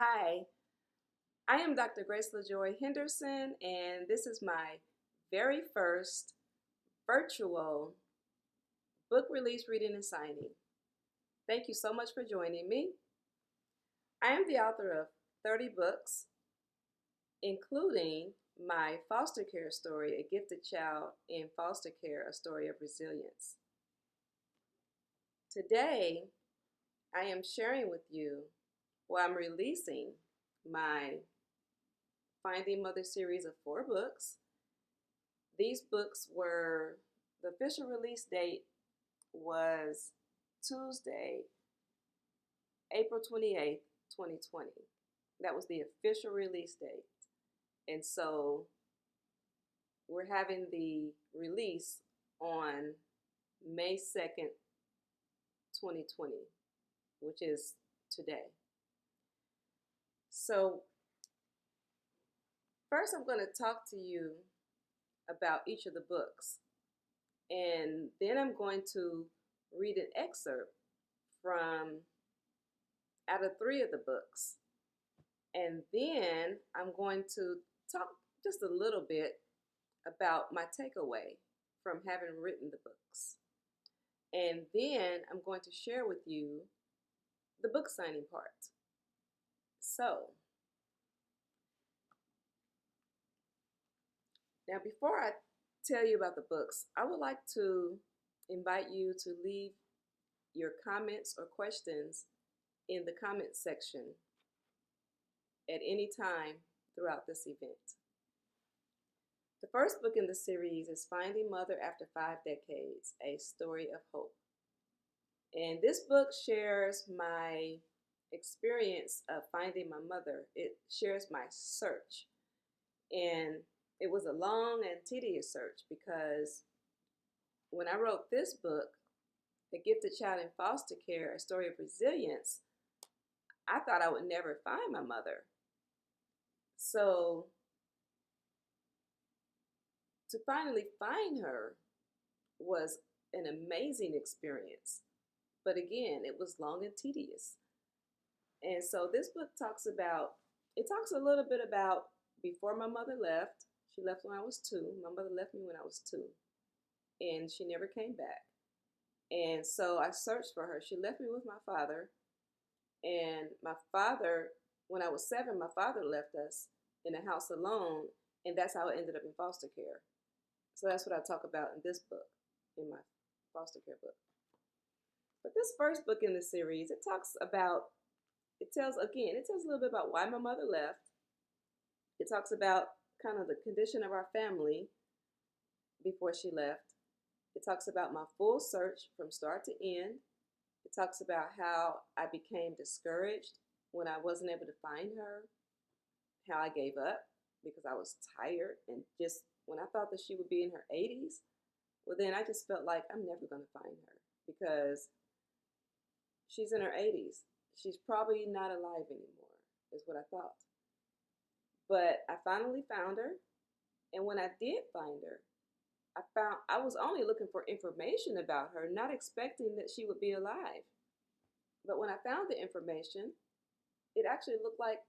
Hi, I am Dr. Grace LaJoy Henderson, and this is my very first virtual book release reading and signing. Thank you so much for joining me. I am the author of 30 books, including my foster care story, A Gifted Child in Foster Care, A Story of Resilience. Today, I am sharing with you, I'm releasing my Finding Mother series of 4 books. These books were, the official release date was Tuesday, April 28th, 2020. That was the official release date. And so we're having the release on May 2nd, 2020, which is today. So first I'm going to talk to you about each of the books. And then I'm going to read an excerpt from out of 3 of the books. And then I'm going to talk just a little bit about my takeaway from having written the books. And then I'm going to share with you the book signing part. So, now before I tell you about the books, I would like to invite you to leave your comments or questions in the comment section at any time throughout this event. The first book in the series is Finding Mother After 5 Decades, A Story of Hope. And this book shares my experience of finding my mother. It shares my search. And it was a long and tedious search because when I wrote this book, A Gifted Child in Foster Care, A Story of Resilience, I thought I would never find my mother. So to finally find her was an amazing experience. But again, it was long and tedious. And so this book talks a little bit about before my mother left. She left when I was 2. My mother left me when I was 2. And she never came back. And so I searched for her. She left me with my father. And my father, when I was 7, my father left us in a house alone. And that's how I ended up in foster care. So that's what I talk about in this book, in my foster care book. But this first book in the series, it tells a little bit about why my mother left. It talks about kind of the condition of our family before she left. It talks about my full search from start to end. It talks about how I became discouraged when I wasn't able to find her, how I gave up because I was tired, and just when I thought that she would be in her 80s, well then I just felt like I'm never going to find her because she's in her 80s. She's probably not alive anymore, is what I thought. But I finally found her, and when I did find her, I was only looking for information about her, not expecting that she would be alive. But when I found the information, it actually looked like,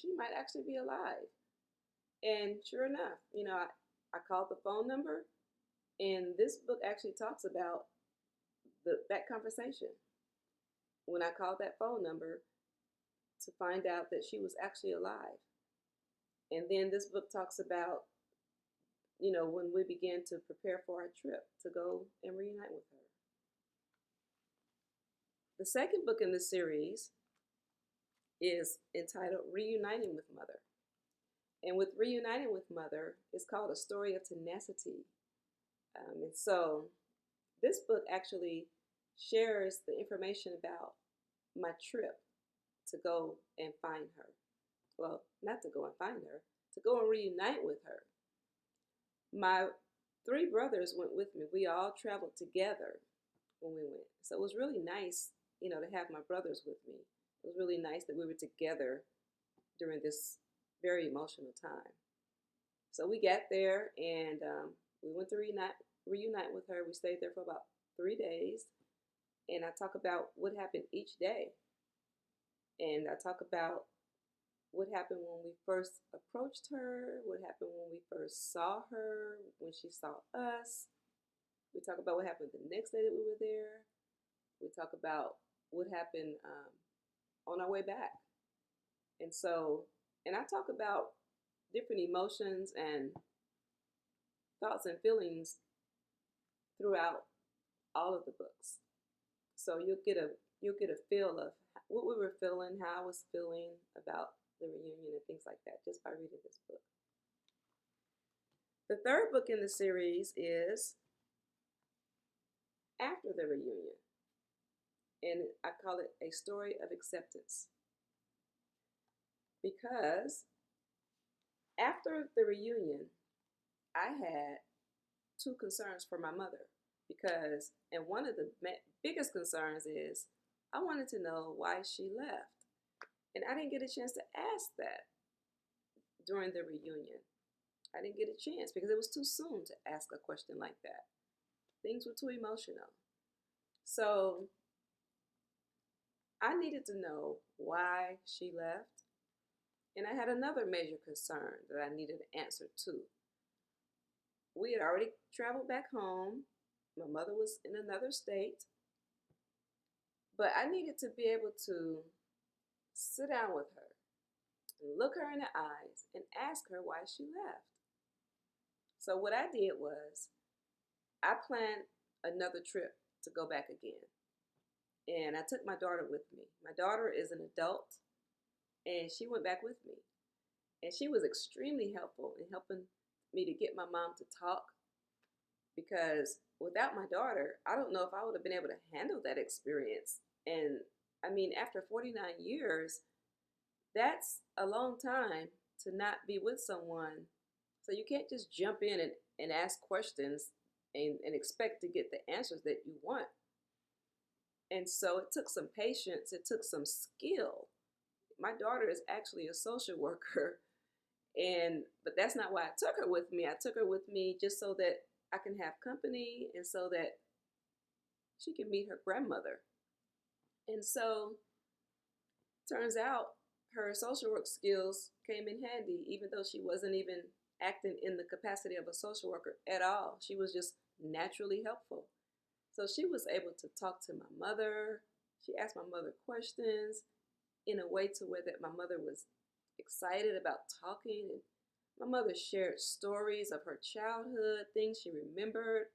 she might actually be alive. And sure enough, I called the phone number, and this book actually talks about that conversation. When I called that phone number to find out that she was actually alive. And then this book talks about, when we began to prepare for our trip to go and reunite with her. The second book in the series is entitled Reuniting with Mother. And with Reuniting with Mother, it's called A Story of Tenacity. And so this book actually shares the information about my trip to go and find her. Well, not to go and find her, to go and reunite with her. My 3 brothers went with me. We all traveled together when we went. So it was really nice, to have my brothers with me. It was really nice that we were together during this very emotional time. So we got there and we went to reunite with her. We stayed there for about 3 days. And I talk about what happened each day. And I talk about what happened when we first approached her, what happened when we first saw her, when she saw us. We talk about what happened the next day that we were there. We talk about what happened on our way back. And I talk about different emotions and thoughts and feelings throughout all of the books. So you'll get a feel of what we were feeling, how I was feeling about the reunion and things like that just by reading this book. The third book in the series is After the Reunion, and I call it A Story of Acceptance, because after the reunion, I had two concerns for my mother. And one of the biggest concerns is I wanted to know why she left. And I didn't get a chance to ask that during the reunion. I didn't get a chance because it was too soon to ask a question like that. Things were too emotional. So I needed to know why she left. And I had another major concern that I needed an answer to. We had already traveled back home. My mother was in another state. But I needed to be able to sit down with her and look her in the eyes and ask her why she left. So what I did was I planned another trip to go back again. And I took my daughter with me. My daughter is an adult, and she went back with me. And she was extremely helpful in helping me to get my mom to talk, because without my daughter, I don't know if I would have been able to handle that experience. And I mean, after 49 years, that's a long time to not be with someone. So you can't just jump in and ask questions and expect to get the answers that you want. And so it took some patience, it took some skill. My daughter is actually a social worker, but that's not why I took her with me. I took her with me just so that I can have company and so that she can meet her grandmother. And so turns out her social work skills came in handy, even though she wasn't even acting in the capacity of a social worker at all. She was just naturally helpful. So she was able to talk to my mother. She asked my mother questions in a way to where that my mother was excited about talking. And my mother shared stories of her childhood, things she remembered.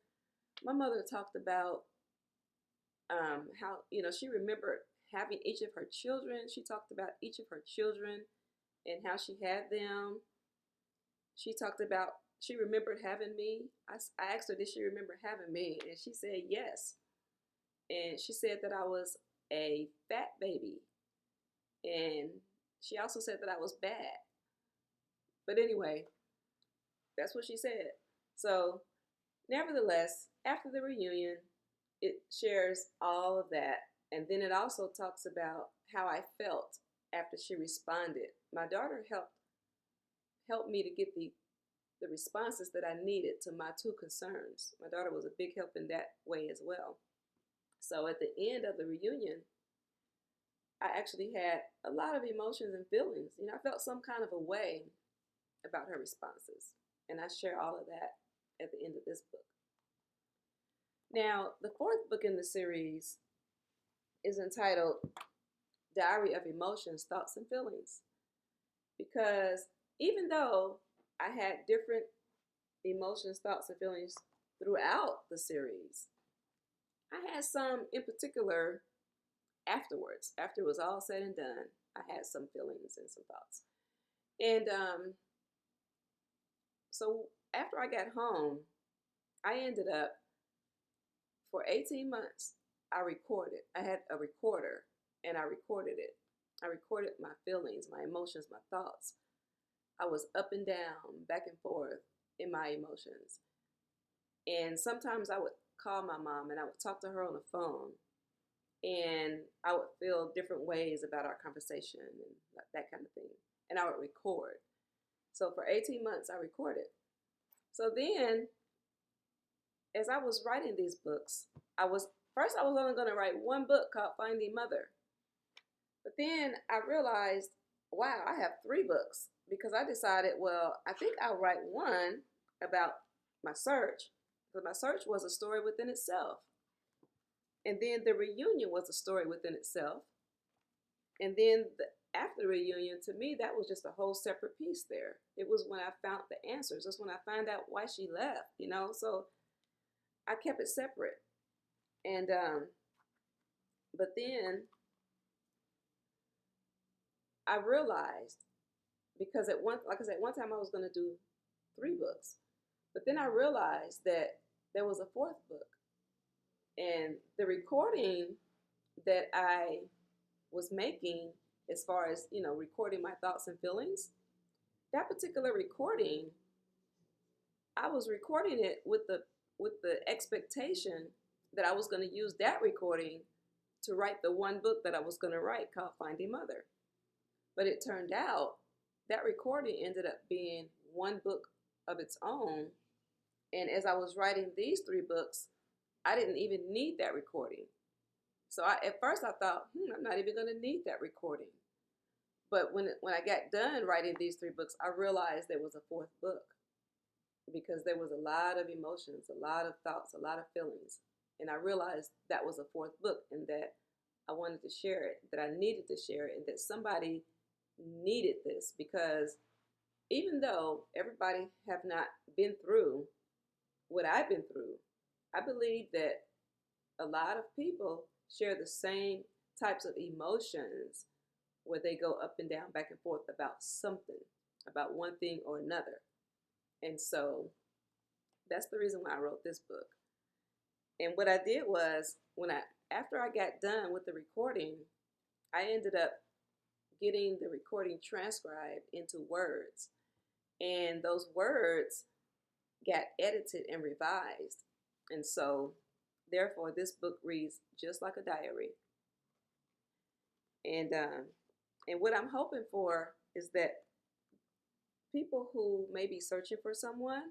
My mother talked about how, she remembered having each of her children. She talked about each of her children and how she had them. She remembered having me. I asked her, did she remember having me? And she said yes. And she said that I was a fat baby. And she also said that I was bad. But anyway, that's what she said. So nevertheless, after the reunion, it shares all of that. And then it also talks about how I felt after she responded. My daughter helped me to get the responses that I needed to my two concerns. My daughter was a big help in that way as well. So at the end of the reunion, I actually had a lot of emotions and feelings. I felt some kind of a way about her responses. And I share all of that at the end of this book. Now, the fourth book in the series is entitled Diary of Emotions, Thoughts, and Feelings. Because even though I had different emotions, thoughts, and feelings throughout the series, I had some in particular afterwards. After it was all said and done, I had some feelings and some thoughts. And so after I got home, I ended up, for 18 months, I recorded. I had a recorder, and I recorded it. I recorded my feelings, my emotions, my thoughts. I was up and down, back and forth in my emotions. And sometimes I would call my mom, and I would talk to her on the phone, and I would feel different ways about our conversation and that kind of thing. And I would record. So for 18 months, I recorded. So then, as I was writing these books, I was only going to write one book called Finding Mother. But then I realized wow, I have 3 books because I decided, well, I think I'll write one about my search, because my search was a story within itself. And then the reunion was a story within itself. And then after the reunion, to me, that was just a whole separate piece there. It was when I found the answers. That's when I found out why she left, So I kept it separate. And, but then I realized, because like I said, one time I was going to do 3 books, but then I realized that there was a 4th book. And the recording that I was making, as far as, recording my thoughts and feelings, that particular recording, I was recording it with the expectation that I was going to use that recording to write the one book that I was going to write, called Finding Mother. But it turned out that recording ended up being one book of its own. And as I was writing these 3 books, I didn't even need that recording. So at first I thought, I'm not even going to need that recording. But when I got done writing these 3 books, I realized there was a 4th book, because there was a lot of emotions, a lot of thoughts, a lot of feelings. And I realized that was a 4th book, and that I wanted to share it, that I needed to share it, and that somebody needed this, because even though everybody have not been through what I've been through, I believe that a lot of people share the same types of emotions, where they go up and down, back and forth about something, about one thing or another. And so that's the reason why I wrote this book. And what I did was, after I got done with the recording, I ended up getting the recording transcribed into words. And those words got edited and revised. And so, therefore, this book reads just like a diary. And what I'm hoping for is that people who may be searching for someone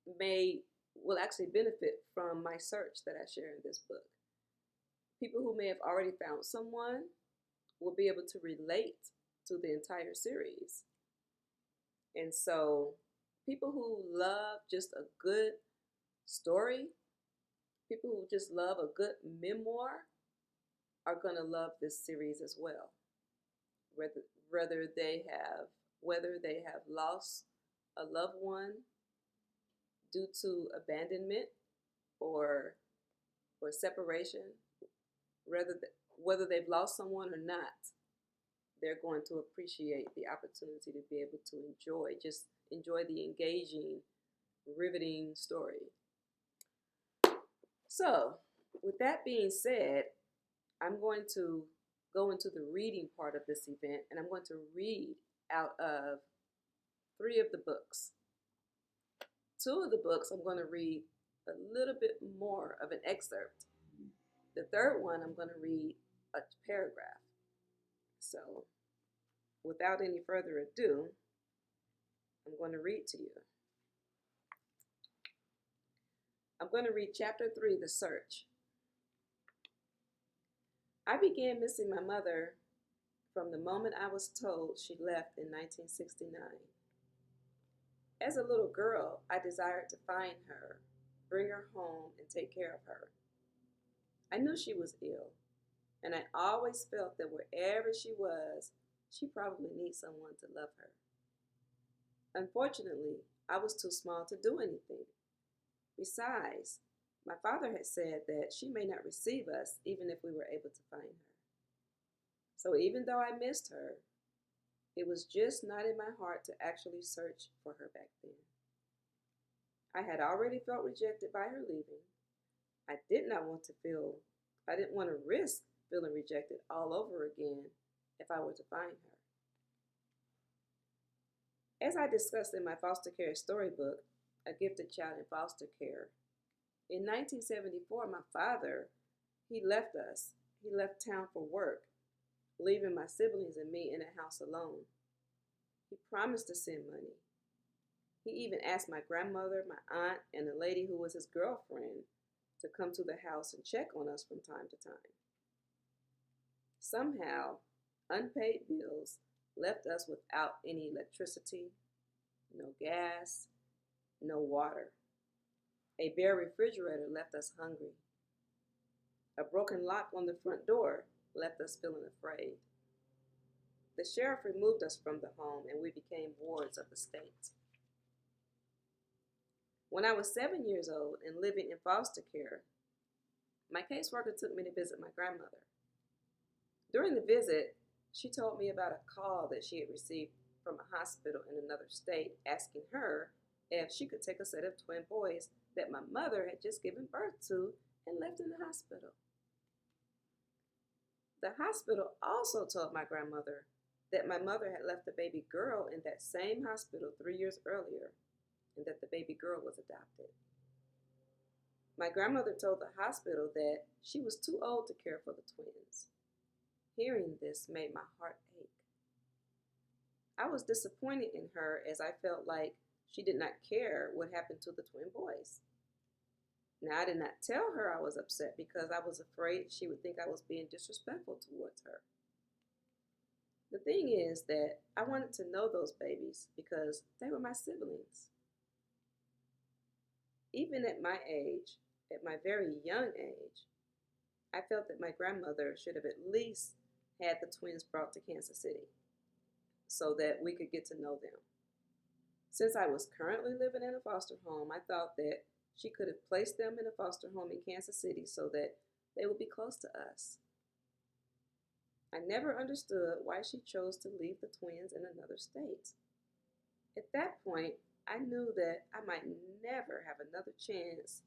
will actually benefit from my search that I share in this book. People who may have already found someone will be able to relate to the entire series. And so people who love just a good story, people who just love a good memoir, are going to love this series as well. Whether they have lost a loved one due to abandonment or separation, whether they've lost someone or not, they're going to appreciate the opportunity to be able to enjoy the engaging, riveting story. So, with that being said, I'm going to go into the reading part of this event, and I'm going to read out of 3 of the books. 2 of the books, I'm going to read a little bit more of an excerpt. The 3rd one, I'm going to read a paragraph. So, without any further ado, I'm going to read to you. I'm going to read Chapter 3, The Search. I began missing my mother from the moment I was told she left in 1969. As a little girl, I desired to find her, bring her home, and take care of her. I knew she was ill, and I always felt that wherever she was, she probably needed someone to love her. Unfortunately, I was too small to do anything. Besides, my father had said that she may not receive us even if we were able to find her. So even though I missed her, it was just not in my heart to actually search for her back then. I had already felt rejected by her leaving. I didn't want to risk feeling rejected all over again if I were to find her. As I discussed in my foster care storybook, A Gifted Child in Foster Care, in 1974, my father, he left us. He left town for work, leaving my siblings and me in a house alone. He promised to send money. He even asked my grandmother, my aunt, and a lady who was his girlfriend to come to the house and check on us from time to time. Somehow, Unpaid bills left us without any electricity, no gas, no water. A bare refrigerator left us hungry. A broken lock on the front door left us feeling afraid. The sheriff removed us from the home and we became wards of the state. When I was 7 years old and living in foster care, my caseworker took me to visit my grandmother. During the visit, she told me about a call that she had received from a hospital in another state asking her if she could take a set of twin boys that my mother had just given birth to and left in the hospital. The hospital also told my grandmother that my mother had left a baby girl in that same hospital 3 years earlier and that the baby girl was adopted. My grandmother told the hospital that she was too old to care for the twins. Hearing this made my heart ache. I was disappointed in her as I felt like she did not care what happened to the twin boys. Now, I did not tell her I was upset because I was afraid she would think I was being disrespectful towards her. The thing is that I wanted to know those babies because they were my siblings. Even at my age, at my very young age, I felt that my grandmother should have at least had the twins brought to Kansas City so that we could get to know them. Since I was currently living in a foster home, I thought that she could have placed them in a foster home in Kansas City so that they would be close to us. I never understood why she chose to leave the twins in another state. At that point, I knew that I might never have another chance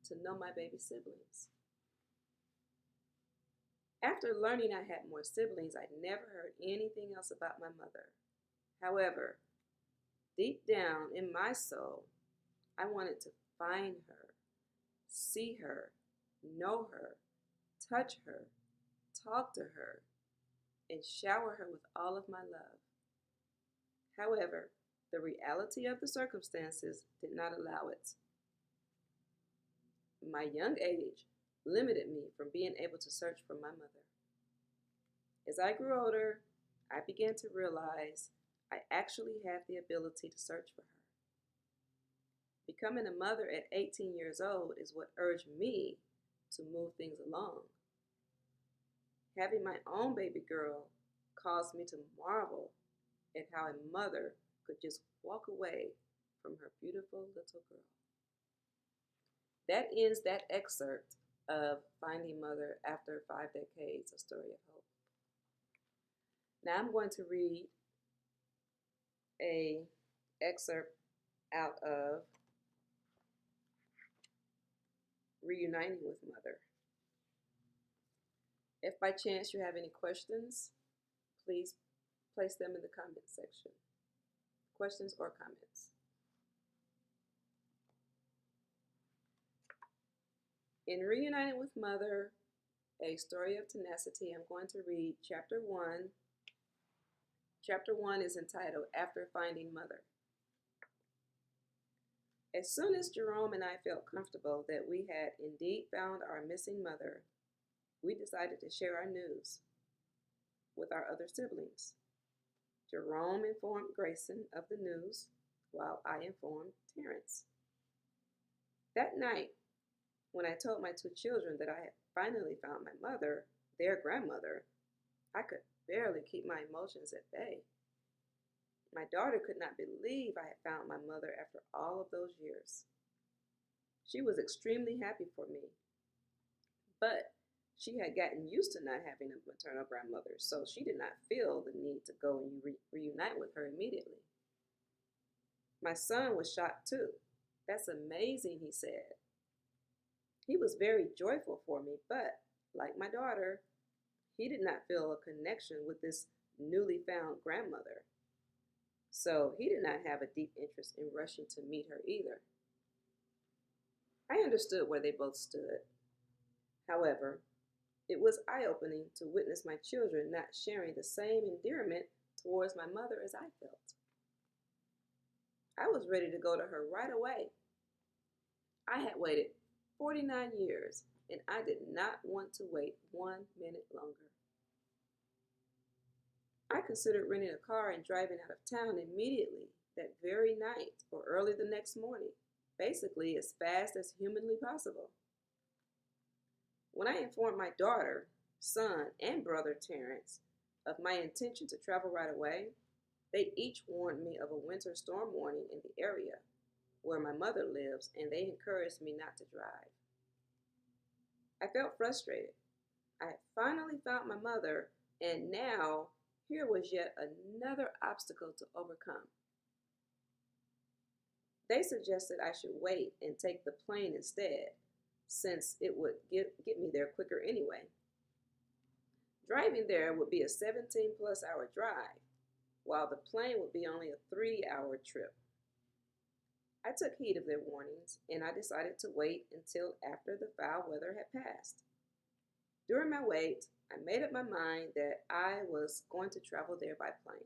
to know my baby siblings. After learning I had more siblings, I never heard anything else about my mother. However, deep down in my soul, I wanted to find her, see her, know her, touch her, talk to her, and shower her with all of my love. However, the reality of the circumstances did not allow it. My young age limited me from being able to search for my mother. As I grew older, I began to realize I actually had the ability to search for her. Becoming a mother at 18 years old is what urged me to move things along. Having my own baby girl caused me to marvel at how a mother could just walk away from her beautiful little girl. That ends that excerpt of Finding Mother After 5 Decades, A Story of Hope. Now I'm going to read an excerpt out of Reuniting with Mother. If by chance you have any questions, please place them in the comment section. Questions or comments. In Reuniting with Mother, A Story of Tenacity, I'm going to read Chapter 1. Chapter 1 is entitled After Finding Mother. As soon as Jerome and I felt comfortable that we had indeed found our missing mother, we decided to share our news with our other siblings. Jerome informed Grayson of the news, while I informed Terrence. That night, when I told my two children that I had finally found my mother, their grandmother, I could barely keep my emotions at bay. My daughter could not believe I had found my mother after all of those years. She was extremely happy for me, but she had gotten used to not having a maternal grandmother, so she did not feel the need to go and reunite with her immediately. My son was shocked too. That's amazing, he said. He was very joyful for me, but like my daughter, he did not feel a connection with this newly found grandmother. So he did not have a deep interest in rushing to meet her either. I understood where they both stood. However, it was eye-opening to witness my children not sharing the same endearment towards my mother as I felt. I was ready to go to her right away. I had waited 49 years, and I did not want to wait 1 minute longer. I considered renting a car and driving out of town immediately that very night or early the next morning, basically as fast as humanly possible. When I informed my daughter, son, and brother Terrence of my intention to travel right away, they each warned me of a winter storm warning in the area where my mother lives, and they encouraged me not to drive. I felt frustrated. I had finally found my mother, and now here was yet another obstacle to overcome. They suggested I should wait and take the plane instead, since it would get me there quicker anyway. Driving there would be a 17-plus hour drive, while the plane would be only a 3-hour trip. I took heed of their warnings, and I decided to wait until after the foul weather had passed. During my wait, I made up my mind that I was going to travel there by plane.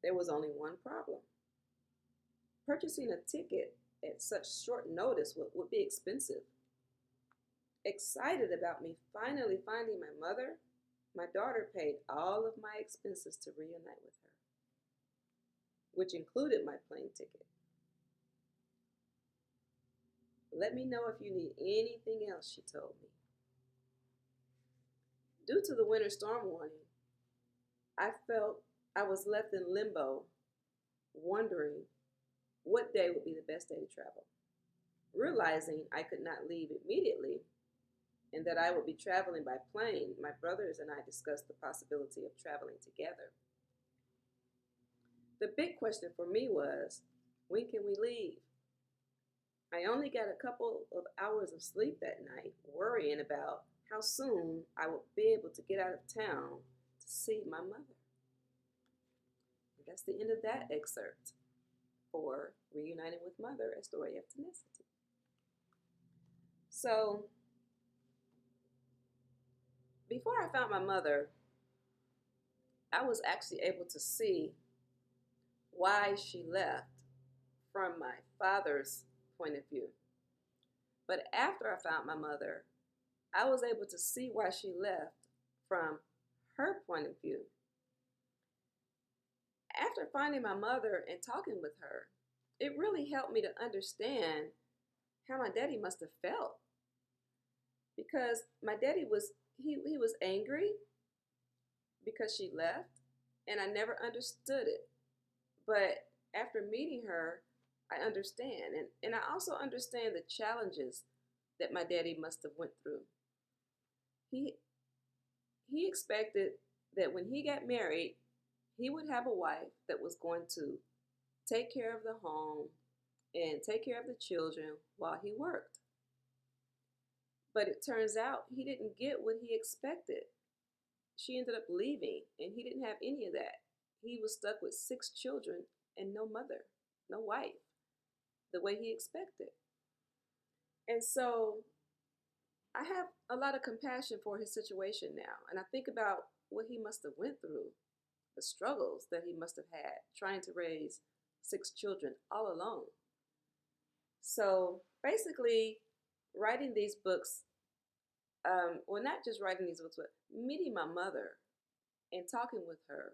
There was only one problem. Purchasing a ticket at such short notice would be expensive. Excited about me finally finding my mother, my daughter paid all of my expenses to reunite with her, which included my plane ticket. Let me know if you need anything else, she told me. Due to the winter storm warning, I felt I was left in limbo, wondering what day would be the best day to travel. Realizing I could not leave immediately and that I would be traveling by plane, my brothers and I discussed the possibility of traveling together. The big question for me was, when can we leave? I only got a couple of hours of sleep that night, worrying about how soon I would be able to get out of town to see my mother. And that's the end of that excerpt for Reuniting with Mother, A Story of Tenacity. So, before I found my mother, I was actually able to see why she left from my father's point of view. But after I found my mother, I was able to see why she left from her point of view. After finding my mother and talking with her, it really helped me to understand how my daddy must have felt. Because my daddy was angry because she left, and I never understood it. But after meeting her, I understand. And I also understand the challenges that my daddy must have went through. He expected that when he got married, he would have a wife that was going to take care of the home and take care of the children while he worked. But it turns out he didn't get what he expected. She ended up leaving, and he didn't have any of that. He was stuck with 6 children and no mother, no wife, the way he expected. And so I have a lot of compassion for his situation now. And I think about what he must have went through, the struggles that he must have had trying to raise 6 children all alone. So basically, writing these books, not just writing these books, but meeting my mother and talking with her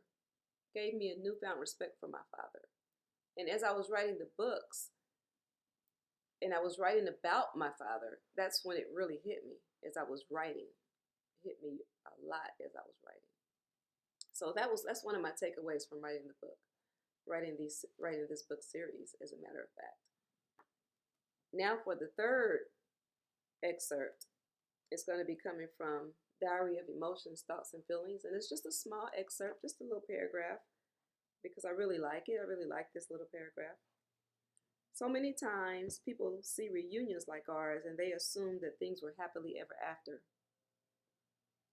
gave me a newfound respect for my father. And as I was writing the books, and I was writing about my father, that's when it really hit me as I was writing. It hit me a lot as I was writing. So that's one of my takeaways from writing the book, writing this book series, as a matter of fact. Now for the third excerpt, it's going to be coming from Diary of Emotions, Thoughts, and Feelings. And it's just a small excerpt, just a little paragraph, because I really like it. I really like this little paragraph. So many times people see reunions like ours and they assume that things were happily ever after.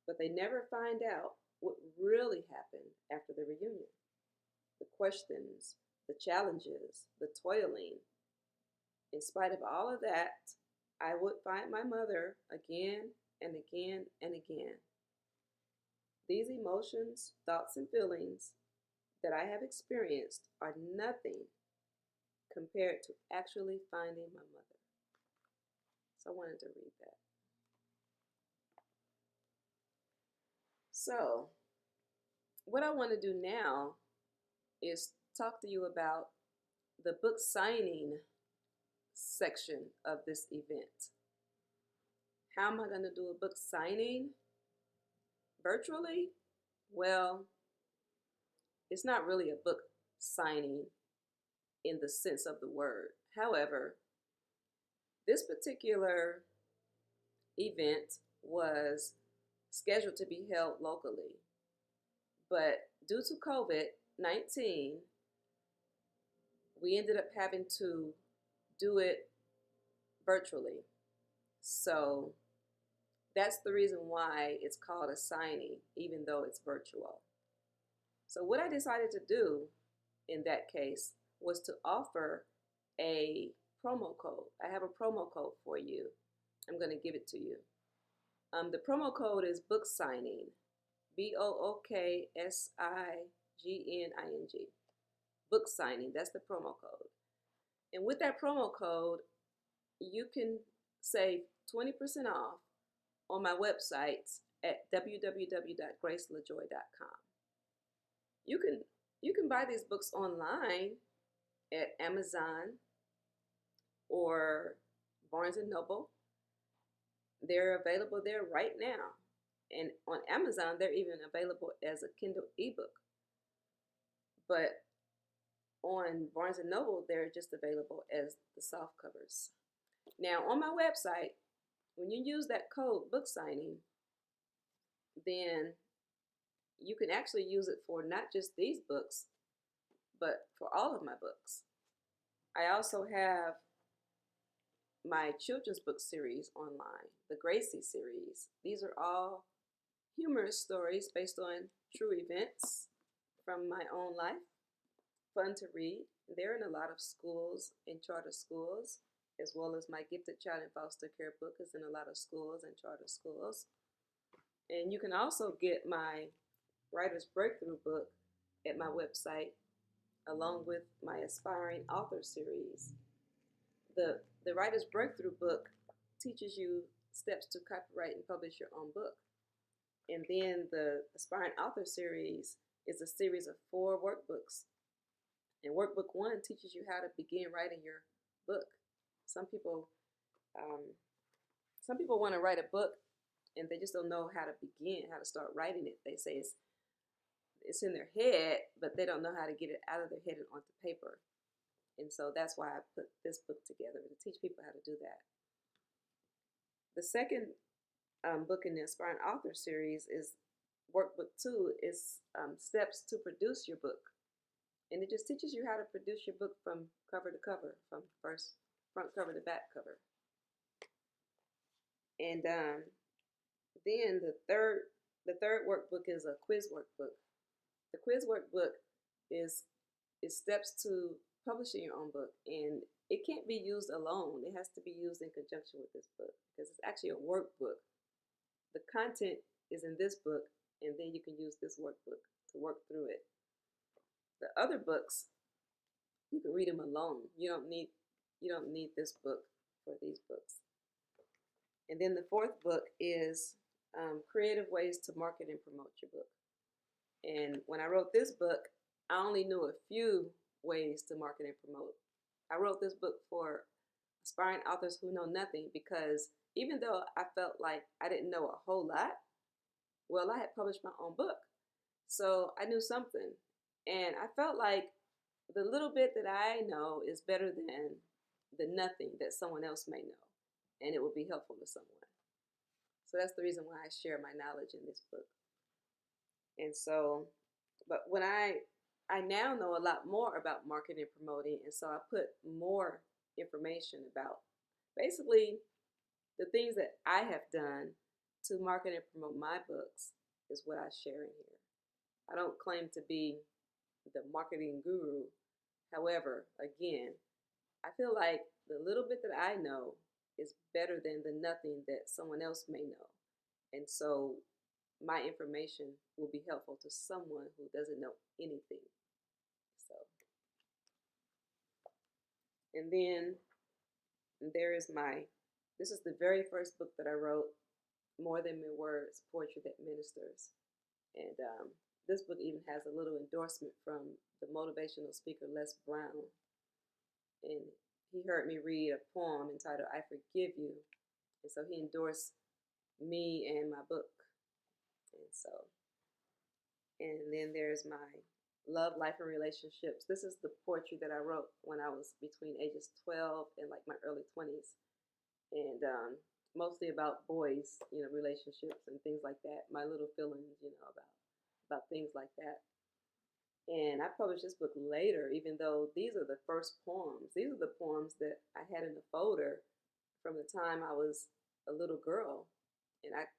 But they never find out what really happened after the reunion. The questions, the challenges, the toiling. In spite of all of that, I would find my mother again and again and again. These emotions, thoughts, and feelings that I have experienced are nothing compared to actually finding my mother. So I wanted to read that. So, what I want to do now is talk to you about the book signing section of this event. How am I going to do a book signing virtually? Well, it's not really a book signing in the sense of the word. However, this particular event was scheduled to be held locally, but due to COVID-19, we ended up having to do it virtually. So that's the reason why it's called a signing, even though it's virtual. So what I decided to do in that case was to offer a promo code. I have a promo code for you. I'm going to give it to you. The promo code is book signing, BOOKSIGNING. Book signing, that's the promo code. And with that promo code, you can save 20% off on my website at www.gracelajoy.com. You can buy these books online at Amazon or Barnes and Noble. They're available there right now. And on Amazon, they're even available as a Kindle ebook. But on Barnes and Noble, they're just available as the soft covers. Now, on my website, when you use that code book signing, then you can actually use it for not just these books, but for all of my books. I also have my children's book series online, the Gracie series. These are all humorous stories based on true events from my own life. Fun to read. They're in a lot of schools and charter schools, as well as my Gifted Child in Foster Care book is in a lot of schools and charter schools. And you can also get my Writer's Breakthrough book at my website, along with my Aspiring Author series. The Writer's Breakthrough book teaches you steps to copyright and publish your own book. And then the Aspiring Author series is a series of 4 workbooks. And workbook 1 teaches you how to begin writing your book. Some people want to write a book and they just don't know how to begin, how to start writing it. They say it's in their head, but they don't know how to get it out of their head and onto paper. And so that's why I put this book together, to teach people how to do that. The second book in the Aspiring Author series is workbook 2, is steps to produce your book. And it just teaches you how to produce your book from cover to cover, from front cover to back cover. And then the third workbook is a quiz workbook. The quiz workbook is steps to publishing your own book, and it can't be used alone. It has to be used in conjunction with this book because it's actually a workbook. The content is in this book, and then you can use this workbook to work through it. The other books, you can read them alone. You don't need this book for these books. And then the 4th book is creative ways to market and promote your book. And when I wrote this book, I only knew a few ways to market and promote. I wrote this book for aspiring authors who know nothing, because even though I felt like I didn't know a whole lot, well, I had published my own book. So I knew something. And I felt like the little bit that I know is better than the nothing that someone else may know. And it will be helpful to someone. So that's the reason why I share my knowledge in this book. And so, but when I now know a lot more about marketing and promoting, and so I put more information about basically the things that I have done to market and promote my books is what I share in here. I don't claim to be the marketing guru. However, again, I feel like the little bit that I know is better than the nothing that someone else may know. And so my information will be helpful to someone who doesn't know anything. So, and then this is the very first book that I wrote, More Than Mere Words, Poetry That Ministers. And this book even has a little endorsement from the motivational speaker Les Brown. And he heard me read a poem entitled I Forgive You. And so he endorsed me and my book. And then there's my love, life, and relationships. This is the poetry that I wrote when I was between ages 12 and like my early 20s. And mostly about boys, relationships and things like that. My little feelings, about things like that. And I published this book later, even though these are the first poems. These are the poems that I had in the folder from the time I was a little girl. And I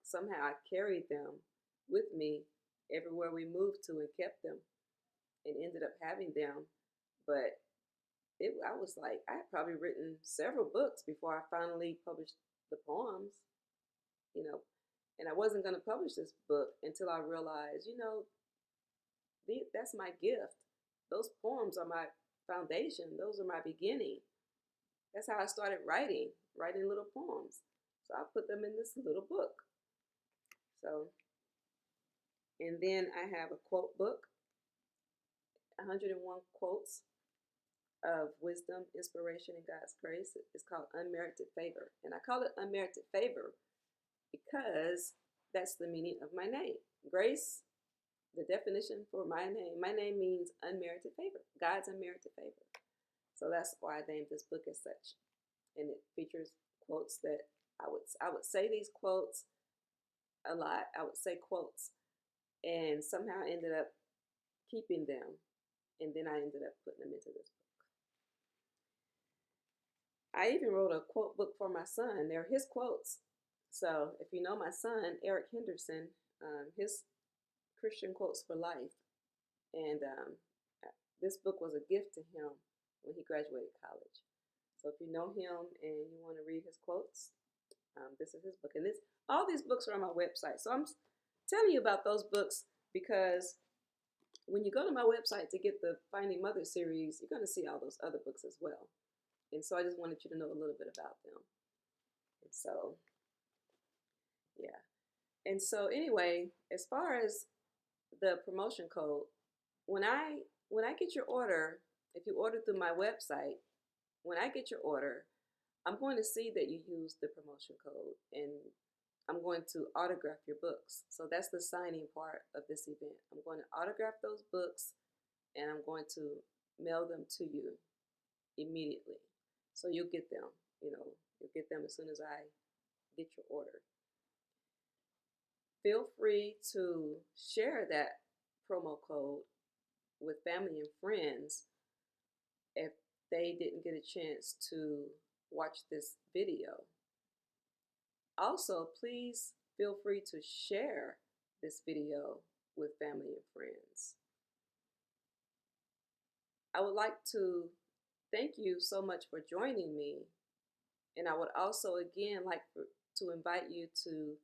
carried them with me everywhere we moved to and kept them and ended up having them. But I was like, I had probably written several books before I finally published the poems, and I wasn't going to publish this book until I realized, that's my gift. Those poems are my foundation. Those are my beginning. That's how I started writing little poems. So I put them in this little book. So, and then I have a quote book, 101 quotes of wisdom, inspiration, and God's grace. It's called Unmerited Favor. And I call it Unmerited Favor because that's the meaning of my name. Grace, the definition for my name means unmerited favor, God's unmerited favor. So that's why I named this book as such. And it features quotes that I would say these quotes a lot. I would say quotes, and somehow I ended up keeping them, and then I ended up putting them into this book. I even wrote a quote book for my son. They're his quotes. So if you know my son, Eric Henderson, his Christian Quotes for Life. And this book was a gift to him when he graduated college. So if you know him and you want to read his quotes, this is his book. And all these books are on my website. So I'm telling you about those books because when you go to my website to get the Finding Mother series, you're going to see all those other books as well. And so I just wanted you to know a little bit about them. And so, yeah. And so anyway, as far as the promotion code, when I get your order, if you order through my website, when I get your order, I'm going to see that you use the promotion code, and I'm going to autograph your books. So that's the signing part of this event. I'm going to autograph those books, and I'm going to mail them to you immediately. So you'll get them, you'll get them as soon as I get your order. Feel free to share that promo code with family and friends if they didn't get a chance to watch this video. Also, please feel free to share this video with family and friends. I would like to thank you so much for joining me. And I would also, again, like to invite you to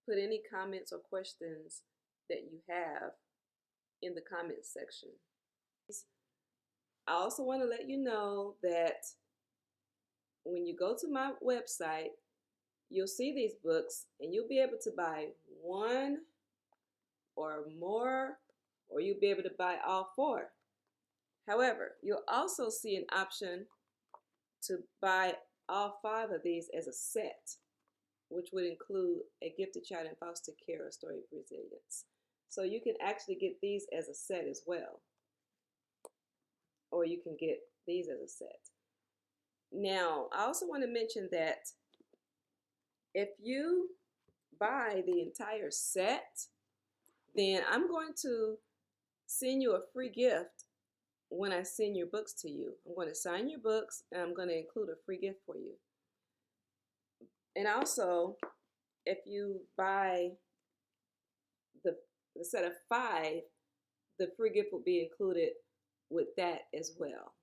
put any comments or questions that you have in the comments section. I also want to let you know that when you go to my website, you'll see these books and you'll be able to buy one or more, or you'll be able to buy all four. However, you'll also see an option to buy all 5 of these as a set, which would include A Gifted Child in Foster Care, A Story of Resilience. So you can actually get these as a set as well. Or you can get these as a set. Now, I also want to mention that if you buy the entire set, then I'm going to send you a free gift when I send your books to you. I'm going to sign your books, and I'm going to include a free gift for you. And also, if you buy the set of 5, the free gift will be included with that as well.